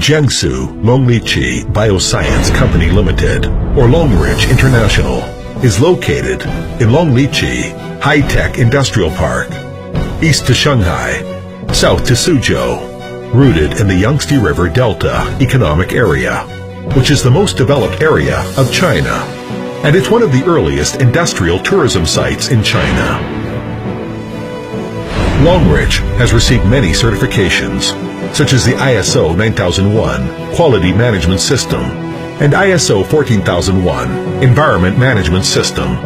Jiangsu Longrich Bioscience Company Limited, or Longrich International, is located in Longrich High-Tech Industrial Park, east to Shanghai, south to Suzhou, rooted in the Yangtze River Delta Economic Area, which is the most developed area of China, and it's one of the earliest industrial tourism sites in China. Longrich has received many certifications, such as the ISO 9001 Quality Management System and ISO 14001 Environment Management System.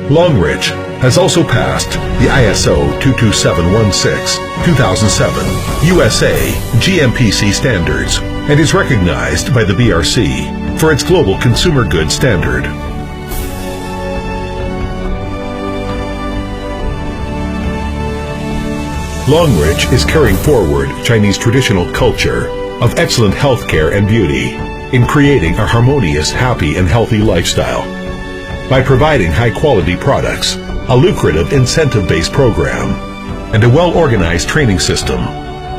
Longrich has also passed the ISO 22716-2007 USA GMPC standards and is recognized by the BRC for its global consumer goods standard. Longrich is carrying forward Chinese traditional culture of excellent healthcare and beauty in creating a harmonious, happy, and healthy lifestyle. By providing high-quality products, a lucrative incentive-based program, and a well-organized training system,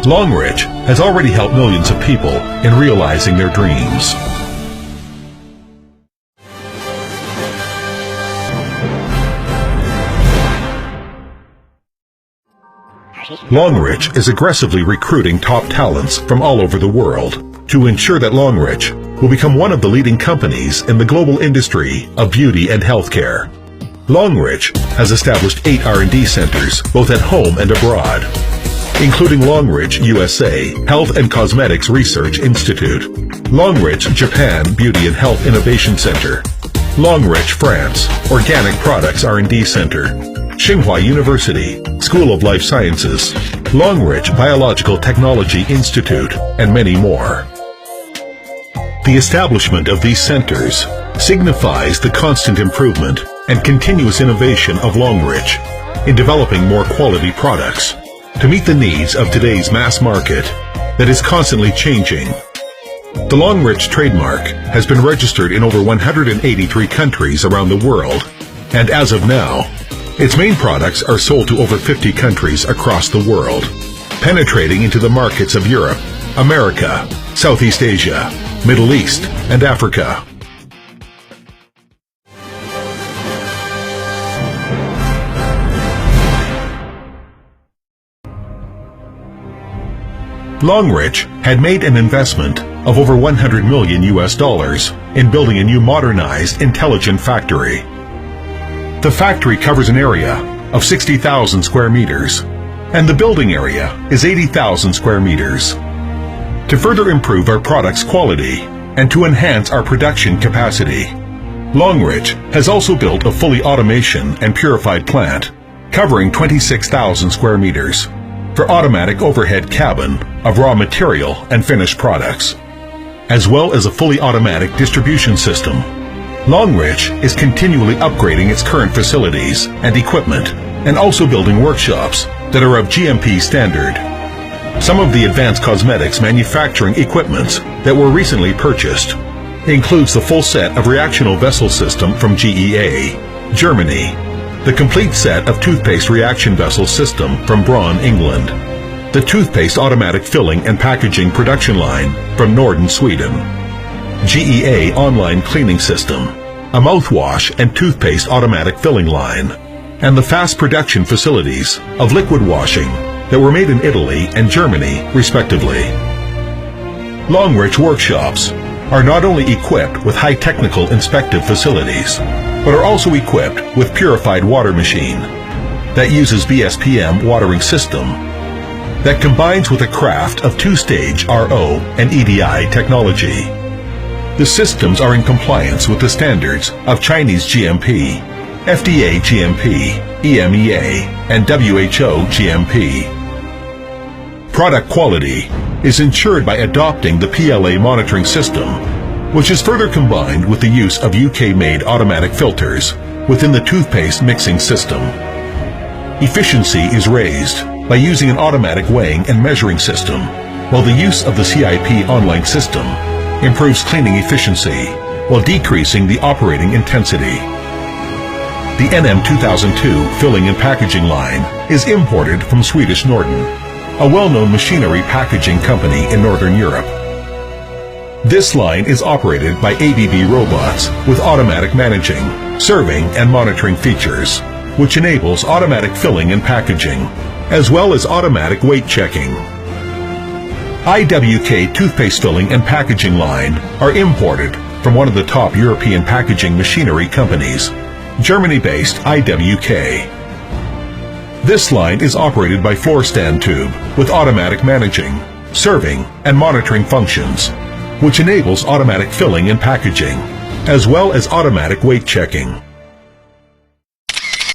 Longrich has already helped millions of people in realizing their dreams. Longrich is aggressively recruiting top talents from all over the world to ensure that Longrich will become one of the leading companies in the global industry of beauty and healthcare. Longrich has established 8 R&D centers both at home and abroad, including Longrich USA Health and Cosmetics Research Institute, Longrich Japan Beauty and Health Innovation Center, Longrich France Organic Products R&D Center, Tsinghua University School of Life Sciences, Longrich Biological Technology Institute, and many more. The establishment of these centers signifies the constant improvement and continuous innovation of Longrich in developing more quality products to meet the needs of today's mass market that is constantly changing. The Longrich trademark has been registered in over 183 countries around the world, and as of now, its main products are sold to over 50 countries across the world, penetrating into the markets of Europe, America, Southeast Asia, Middle East, and Africa. Longrich had made an investment of over $100 million in building a new modernized, intelligent factory. The factory covers an area of 60,000 square meters, and the building area is 80,000 square meters. To further improve our product's quality and to enhance our production capacity, Longrich has also built a fully automation and purified plant covering 26,000 square meters for automatic overhead cabin of raw material and finished products, as well as a fully automatic distribution system. Longrich is continually upgrading its current facilities and equipment and also building workshops that are of GMP standard. Some of the advanced cosmetics manufacturing equipments that were recently purchased includes the full set of reactional vessel system from GEA, Germany, the complete set of toothpaste reaction vessel system from Braun, England, the toothpaste automatic filling and packaging production line from Norden, Sweden, GEA online cleaning system, a mouthwash and toothpaste automatic filling line, and the fast production facilities of liquid washing that were made in Italy and Germany, respectively. Longrich workshops are not only equipped with high technical inspective facilities, but are also equipped with purified water machine that uses BSPM watering system that combines with a craft of two-stage RO and EDI technology. The systems are in compliance with the standards of Chinese GMP, FDA GMP, EMEA, and WHO GMP. Product quality is ensured by adopting the PLA monitoring system, which is further combined with the use of UK-made automatic filters within the toothpaste mixing system. Efficiency is raised by using an automatic weighing and measuring system, while the use of the CIP online system improves cleaning efficiency while decreasing the operating intensity. The NM2002 filling and packaging line is imported from Swedish Norden, a well-known machinery packaging company in Northern Europe. This line is operated by ABB robots with automatic managing, serving, and monitoring features, which enables automatic filling and packaging, as well as automatic weight checking. IWK toothpaste filling and packaging line are imported from one of the top European packaging machinery companies, Germany-based IWK. This line is operated by floor stand tube with automatic managing, serving, and monitoring functions, which enables automatic filling and packaging, as well as automatic weight checking.